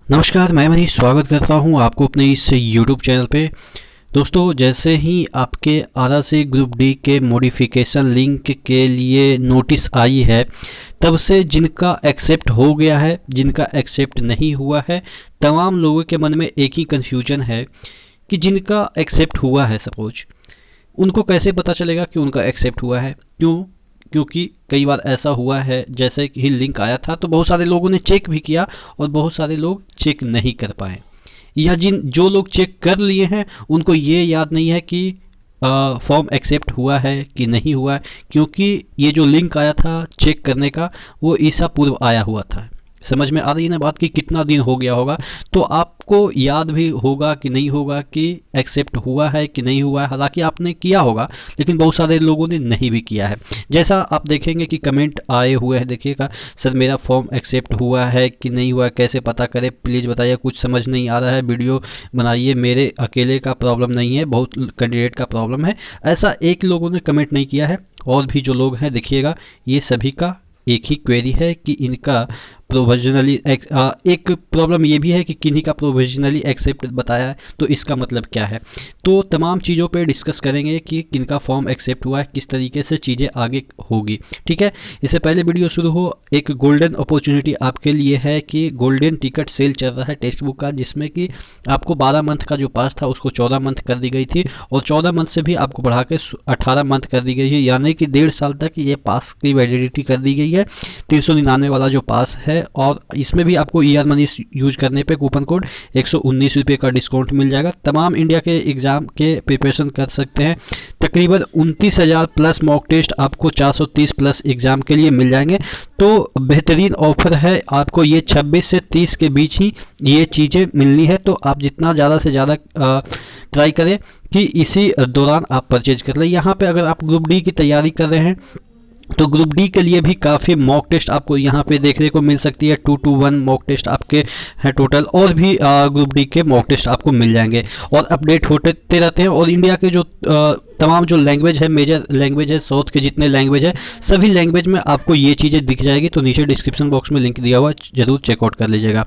नमस्कार, मैं मनीष स्वागत करता हूं आपको अपने इस YouTube चैनल पे। दोस्तों, जैसे ही आपके आरा से ग्रुप डी के मॉडिफिकेशन लिंक के लिए नोटिस आई है, तब से जिनका एक्सेप्ट हो गया है, जिनका एक्सेप्ट नहीं हुआ है, तमाम लोगों के मन में एक ही कन्फ्यूजन है कि जिनका एक्सेप्ट हुआ है सपोज, उनको कैसे पता चलेगा कि उनका एक्सेप्ट हुआ है। क्योंकि कई बार ऐसा हुआ है, जैसे ही लिंक आया था तो बहुत सारे लोगों ने चेक भी किया और बहुत सारे लोग चेक नहीं कर पाए, या जो लोग चेक कर लिए हैं उनको ये याद नहीं है कि फॉर्म एक्सेप्ट हुआ है कि नहीं हुआ है, क्योंकि ये जो लिंक आया था चेक करने का वो ईसा पूर्व आया हुआ था। समझ में आ रही है ना बात कि कितना दिन हो गया होगा, तो आपको याद भी होगा कि नहीं होगा कि एक्सेप्ट हुआ है कि नहीं हुआ है। हालांकि आपने किया होगा, लेकिन बहुत सारे लोगों ने नहीं भी किया है। जैसा आप देखेंगे कि कमेंट आए हुए हैं, देखिएगा, सर मेरा फॉर्म एक्सेप्ट हुआ है कि नहीं हुआ है, कैसे पता करें, प्लीज़ बताइए, कुछ समझ नहीं आ रहा है, वीडियो बनाइए, मेरे अकेले का प्रॉब्लम नहीं है, बहुत कैंडिडेट का प्रॉब्लम है। ऐसा एक लोगों ने कमेंट नहीं किया है, और भी जो लोग हैं देखिएगा, ये सभी का एक ही क्वेरी है कि इनका प्रोविजनली एक प्रॉब्लम ये भी है कि किन्हीं का प्रोविजनली एक्सेप्ट बताया है, तो इसका मतलब क्या है। तो तमाम चीज़ों पे डिस्कस करेंगे कि किनका फॉर्म एक्सेप्ट हुआ है, किस तरीके से चीज़ें आगे होगी। ठीक है, इससे पहले वीडियो शुरू हो, एक गोल्डन अपॉर्चुनिटी आपके लिए है कि गोल्डन टिकट सेल चल रहा है टेक्स्ट बुक का, जिसमें कि आपको 12 मंथ का जो पास था उसको 14 मंथ कर दी गई थी, और 14 मंथ से भी आपको बढ़ा के 18 मंथ कर दी गई है, यानी कि 1.5 साल तक ये पास की वैलिडिटी कर दी गई है। 399 वाला जो पास है, और इसमें भी आपको ईआर मनी यूज करने पे कूपन कोड 119 रुपये का डिस्काउंट मिल जाएगा। तमाम इंडिया के एग्ज़ाम के प्रिपरेशन कर सकते हैं। तकरीबन 29,000 प्लस मॉक टेस्ट आपको 430 प्लस एग्ज़ाम के लिए मिल जाएंगे। तो बेहतरीन ऑफर है, आपको ये 26 से 30 के बीच ही ये चीज़ें मिलनी है। तो आप जितना ज़्यादा से ज़्यादा ट्राई करें कि इसी दौरान आप परचेज कर लें। यहाँ पे अगर आप ग्रुप डी की तैयारी कर रहे हैं तो ग्रुप डी के लिए भी काफ़ी मॉक टेस्ट आपको यहाँ पे देखने को मिल सकती है। 2 मॉक टेस्ट आपके हैं टोटल, और भी ग्रुप डी के मॉक टेस्ट आपको मिल जाएंगे और अपडेट होते रहते हैं। और इंडिया के जो तमाम जो लैंग्वेज है, मेजर लैंग्वेज है, साउथ के जितने लैंग्वेज है, सभी लैंग्वेज में आपको ये चीज़ें दिख जाएगी। तो नीचे डिस्क्रिप्शन बॉक्स में लिंक दिया हुआ है, जरूर चेकआउट कर लीजिएगा।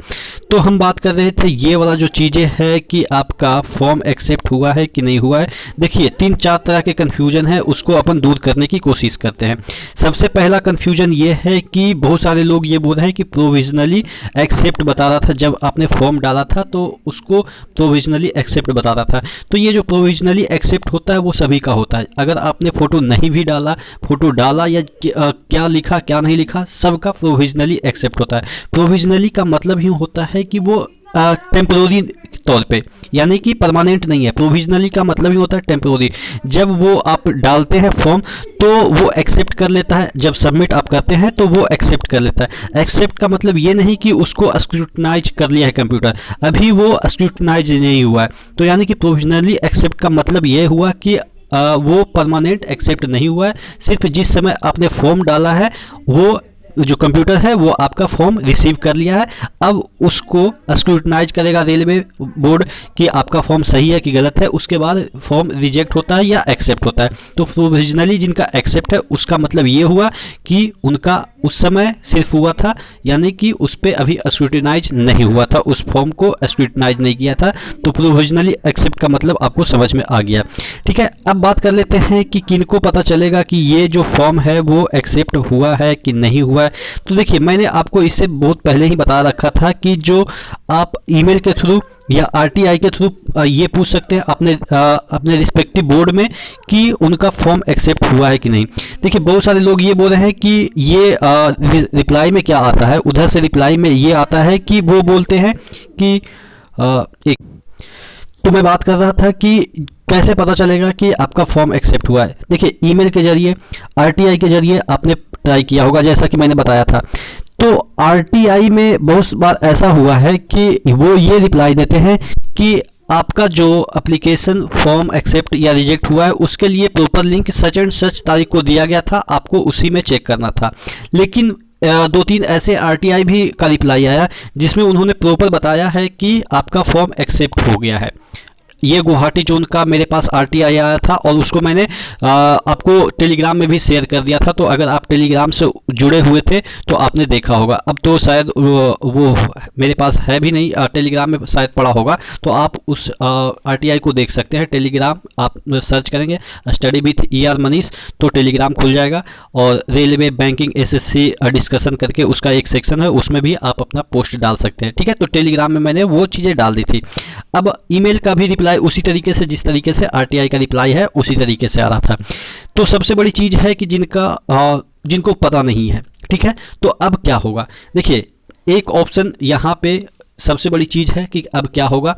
तो हम बात कर रहे थे ये वाला जो चीज़ें है कि आपका फॉर्म एक्सेप्ट हुआ है कि नहीं हुआ है। देखिए, 3-4 तरह के कन्फ्यूजन है, उसको अपन दूर करने की कोशिश करते हैं। सबसे पहला कन्फ्यूजन ये है कि बहुत सारे लोग ये बोल रहे हैं कि प्रोविजनली एक्सेप्ट बता रहा था, जब आपने फॉर्म डाला था तो उसको प्रोविजनली एक्सेप्ट बता रहा था। तो ये जो प्रोविजनली एक्सेप्ट होता है वो सभी का होता है। अगर आपने फोटो नहीं भी डाला, फोटो डाला या क्या लिखा क्या नहीं लिखा, सबका प्रोविजनली एक्सेप्ट होता है। प्रोविजनली का मतलब ही होता है कि वो टेम्पोररी तौर पे, यानी कि परमानेंट नहीं है। प्रोविजनली का मतलब ही होता है टेम्पोररी। जब वो आप डालते हैं फॉर्म तो वो एक्सेप्ट कर लेता है, जब सबमिट आप करते हैं तो वो एक्सेप्ट कर लेता है। एक्सेप्ट का मतलब ये नहीं कि उसको स्क्रूटनाइज कर लिया है कंप्यूटर, अभी वो स्क्रूटनाइज नहीं हुआ है। तो यानी कि प्रोविजनली एक्सेप्ट का मतलब ये हुआ कि वो परमानेंट एक्सेप्ट नहीं हुआ है। सिर्फ जिस समय आपने फॉर्म डाला है, वो जो कंप्यूटर है वो आपका फॉर्म रिसीव कर लिया है। अब उसको स्क्रूटनाइज करेगा रेलवे बोर्ड कि आपका फॉर्म सही है कि गलत है, उसके बाद फॉर्म रिजेक्ट होता है या एक्सेप्ट होता है। तो प्रोविजनली जिनका एक्सेप्ट है उसका मतलब ये हुआ कि उनका उस समय सिर्फ हुआ था, यानी कि उस पर अभी स्क्रूटनाइज नहीं हुआ था, उस फॉर्म को स्क्रूटनाइज नहीं किया था। तो प्रोविजनली एक्सेप्ट का मतलब आपको समझ में आ गया। ठीक है, अब बात कर लेते हैं कि किनको पता चलेगा कि ये जो फॉर्म है वो एक्सेप्ट हुआ है कि नहीं हुआ है। तो देखिए, मैंने आपको इससे बहुत पहले ही बता रखा था कि जो आप ईमेल के थ्रू या आरटीआई के थ्रू ये पूछ सकते हैं अपने रिस्पेक्टिव बोर्ड में कि उनका फॉर्म एक्सेप्ट हुआ है कि नहीं। देखिए, बहुत सारे लोग ये बोल रहे हैं कि ये रिप्लाई में क्या आता है, उधर से रिप्लाई में ये आता है कि वो बोलते हैं कि एक तो मैं बात कर रहा था कि कैसे पता चलेगा कि आपका फॉर्म एक्सेप्ट हुआ है। देखिए, ईमेल के जरिए, आरटीआई के जरिए आपने ट्राई किया होगा, जैसा कि मैंने बताया था। तो आरटीआई में बहुत बार ऐसा हुआ है कि वो ये रिप्लाई देते हैं कि आपका जो एप्लीकेशन फॉर्म एक्सेप्ट या रिजेक्ट हुआ है उसके लिए proper link such and such तारीख को दिया गया था, आपको उसी में चेक करना था। लेकिन 2-3 ऐसे आरटीआई भी का रिप्लाई आया जिसमें उन्होंने प्रॉपर बताया है कि आपका फॉर्म एक्सेप्ट हो गया है। ये गुवाहाटी जोन का मेरे पास आरटीआई आया था और उसको मैंने आपको टेलीग्राम में भी शेयर कर दिया था। तो अगर आप टेलीग्राम से जुड़े हुए थे तो आपने देखा होगा। अब तो शायद वो मेरे पास है भी नहीं, टेलीग्राम में शायद पड़ा होगा। तो आप उस आरटीआई को देख सकते हैं। टेलीग्राम आप सर्च करेंगे स्टडी विथ ER मनीष तो टेलीग्राम खुल जाएगा। और रेलवे बैंकिंग SSC डिस्कशन करके उसका एक सेक्शन है, उसमें भी आप अपना पोस्ट डाल सकते हैं। ठीक है, तो टेलीग्राम में मैंने वो चीज़ें डाल दी थी। अब ईमेल का भी रिप्लाई उसी तरीके से, जिस तरीके से आरटीआई का रिप्लाई है उसी तरीके से आ रहा था। तो सबसे बड़ी चीज़ है कि जिनको पता नहीं है, ठीक है, तो अब क्या होगा। देखिए, एक ऑप्शन यहाँ पे सबसे बड़ी चीज़ है कि अब क्या होगा।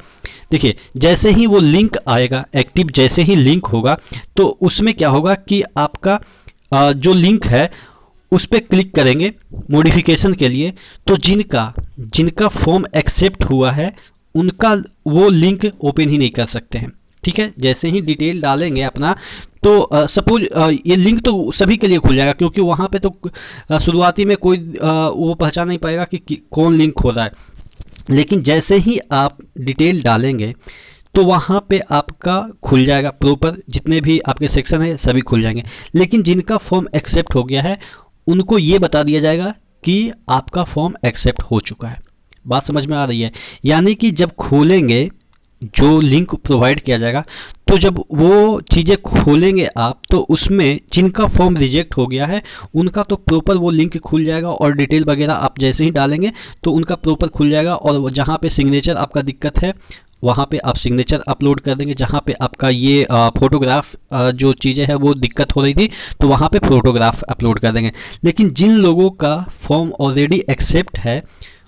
देखिए, जैसे ही वो लिंक आएगा एक्टिव, जैसे ही लिंक होगा तो उसमें क्या होगा कि आपका जो लिंक है उस पर क्लिक करेंगे मॉडिफिकेशन के लिए, तो जिनका फॉर्म एक्सेप्ट हुआ है उनका वो लिंक ओपन ही नहीं कर सकते हैं। ठीक है, जैसे ही डिटेल डालेंगे अपना तो सपोज ये लिंक तो सभी के लिए खुल जाएगा, क्योंकि वहाँ पे तो शुरुआती में कोई वो पहचान नहीं पाएगा कि कौन लिंक हो रहा है। लेकिन जैसे ही आप डिटेल डालेंगे तो वहाँ पे आपका खुल जाएगा प्रॉपर, जितने भी आपके सेक्शन है सभी खुल जाएंगे। लेकिन जिनका फॉर्म एक्सेप्ट हो गया है उनको ये बता दिया जाएगा कि आपका फॉर्म एक्सेप्ट हो चुका है। बात समझ में आ रही है। यानी कि जब खोलेंगे, जो लिंक प्रोवाइड किया जाएगा, तो जब वो चीज़ें खोलेंगे आप, तो उसमें जिनका फॉर्म रिजेक्ट हो गया है उनका तो प्रॉपर वो लिंक खुल जाएगा और डिटेल वगैरह आप जैसे ही डालेंगे तो उनका प्रॉपर खुल जाएगा। और जहाँ पे सिग्नेचर आपका दिक्कत है वहाँ पे आप सिग्नेचर अपलोड कर देंगे। जहाँ पे आपका ये फोटोग्राफ जो चीज़ें है वो दिक्कत हो रही थी तो वहाँ पे फोटोग्राफ अपलोड कर देंगे। लेकिन जिन लोगों का फॉर्म ऑलरेडी एक्सेप्ट है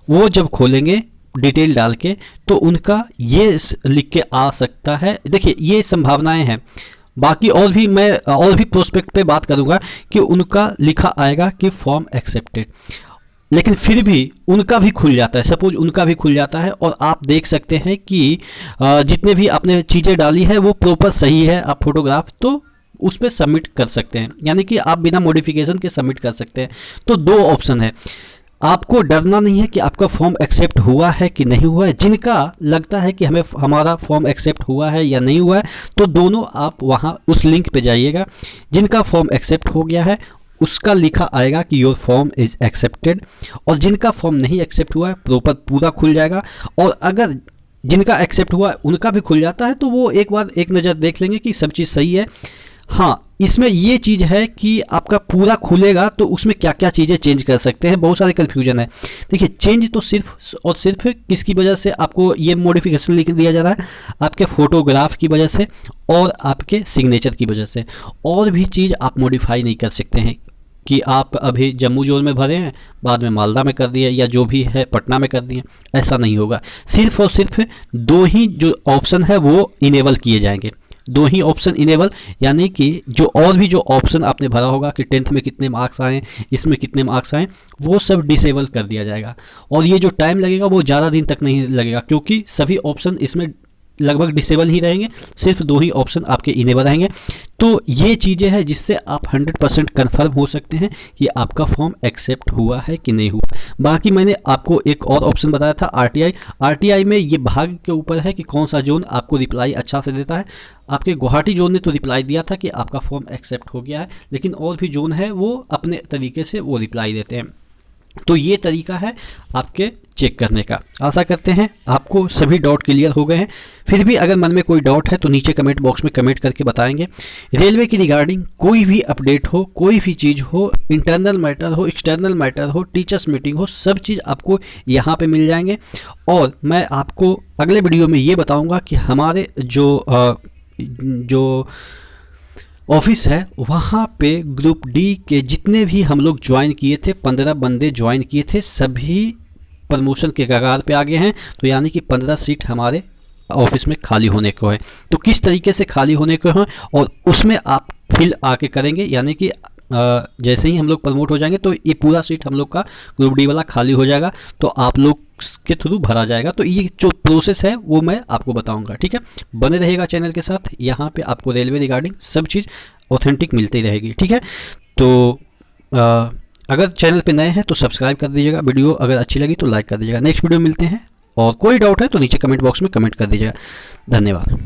वो जब खोलेंगे डिटेल डाल के तो उनका ये लिख के आ सकता है। देखिए, ये संभावनाएं हैं। बाकी और भी प्रोस्पेक्ट पे बात करूंगा कि उनका लिखा आएगा कि फॉर्म एक्सेप्टेड, लेकिन फिर भी उनका भी खुल जाता है। सपोज उनका भी खुल जाता है और आप देख सकते हैं कि जितने भी आपने चीज़ें डाली है वो प्रॉपर सही है, आप फोटोग्राफ तो उस पर सबमिट कर सकते हैं। यानी कि आप बिना मॉडिफिकेशन के सबमिट कर सकते हैं। तो दो ऑप्शन है, आपको डरना नहीं है कि आपका फॉर्म एक्सेप्ट हुआ है कि नहीं हुआ है। जिनका लगता है कि हमारा फॉर्म एक्सेप्ट हुआ है या नहीं हुआ है तो दोनों आप वहाँ उस लिंक पे जाइएगा। जिनका फॉर्म एक्सेप्ट हो गया है उसका लिखा आएगा कि योर फॉर्म इज एक्सेप्टेड, और जिनका फॉर्म नहीं एक्सेप्ट हुआ है प्रॉपर पूरा खुल जाएगा। और अगर जिनका एक्सेप्ट हुआ है उनका भी खुल जाता है तो वो एक बार एक नज़र देख लेंगे कि सब चीज़ सही है। हाँ, इसमें ये चीज़ है कि आपका पूरा खुलेगा तो उसमें क्या क्या चीज़ें चेंज कर सकते हैं, बहुत सारे कन्फ्यूजन है। देखिए, चेंज तो सिर्फ और सिर्फ किसकी वजह से आपको ये मॉडिफिकेशन लिख दिया जा रहा है, आपके फोटोग्राफ की वजह से और आपके सिग्नेचर की वजह से। और भी चीज़ आप मॉडिफाई नहीं कर सकते हैं कि आप अभी जम्मू जोन में भरे हैं बाद में मालदा में कर दिए या जो भी है पटना में कर दिए, ऐसा नहीं होगा। सिर्फ और सिर्फ दो ही जो ऑप्शन है वो इनेबल किए जाएंगे, दो ही ऑप्शन इनेबल। यानी कि जो ऑप्शन आपने भरा होगा कि 10th में कितने मार्क्स आए, इसमें कितने मार्क्स आए, वो सब डिसेबल कर दिया जाएगा। और ये जो टाइम लगेगा वो ज़्यादा दिन तक नहीं लगेगा, क्योंकि सभी ऑप्शन इसमें लगभग डिसेबल ही रहेंगे, सिर्फ दो ही ऑप्शन आपके इनेबल रहेंगे। तो ये चीज़ें हैं जिससे आप 100% कन्फर्म हो सकते हैं कि आपका फॉर्म एक्सेप्ट हुआ है कि नहीं हुआ। बाकी मैंने आपको एक और ऑप्शन बताया था आरटीआई में ये भाग के ऊपर है कि कौन सा जोन आपको रिप्लाई अच्छा से देता है। आपके गुवाहाटी जोन ने तो रिप्लाई दिया था कि आपका फॉर्म एक्सेप्ट हो गया है, लेकिन और भी जोन है वो अपने तरीके से वो रिप्लाई देते हैं। तो ये तरीका है आपके चेक करने का। आशा करते हैं आपको सभी डाउट क्लियर हो गए हैं। फिर भी अगर मन में कोई डाउट है तो नीचे कमेंट बॉक्स में कमेंट करके बताएंगे। रेलवे की रिगार्डिंग कोई भी अपडेट हो, कोई भी चीज़ हो, इंटरनल मैटर हो, एक्सटर्नल मैटर हो, टीचर्स मीटिंग हो, सब चीज़ आपको यहाँ पे मिल जाएंगे। और मैं आपको अगले वीडियो में ये बताऊँगा कि हमारे जो ऑफिस है वहाँ पे ग्रुप डी के जितने भी हम लोग ज्वाइन किए थे, 15 बंदे ज्वाइन किए थे, सभी प्रमोशन के कगार पे आ गए हैं। तो यानी कि 15 सीट हमारे ऑफिस में खाली होने को है। तो किस तरीके से खाली होने को है और उसमें आप फिल आके करेंगे, यानी कि जैसे ही हम लोग प्रमोट हो जाएंगे तो ये पूरा सीट हम लोग का ग्रुप डी वाला खाली हो जाएगा, तो आप लोग के थ्रू भरा जाएगा। तो ये जो प्रोसेस है वो मैं आपको बताऊंगा, ठीक है। बने रहेगा चैनल के साथ, यहाँ पे आपको रेलवे रिगार्डिंग सब चीज़ ऑथेंटिक मिलती रहेगी, ठीक है। तो अगर चैनल पे नए हैं तो सब्सक्राइब कर दीजिएगा, वीडियो अगर अच्छी लगी तो लाइक कर दीजिएगा। नेक्स्ट वीडियो मिलते हैं, और कोई डाउट है तो नीचे कमेंट बॉक्स में कमेंट कर दीजिएगा। धन्यवाद।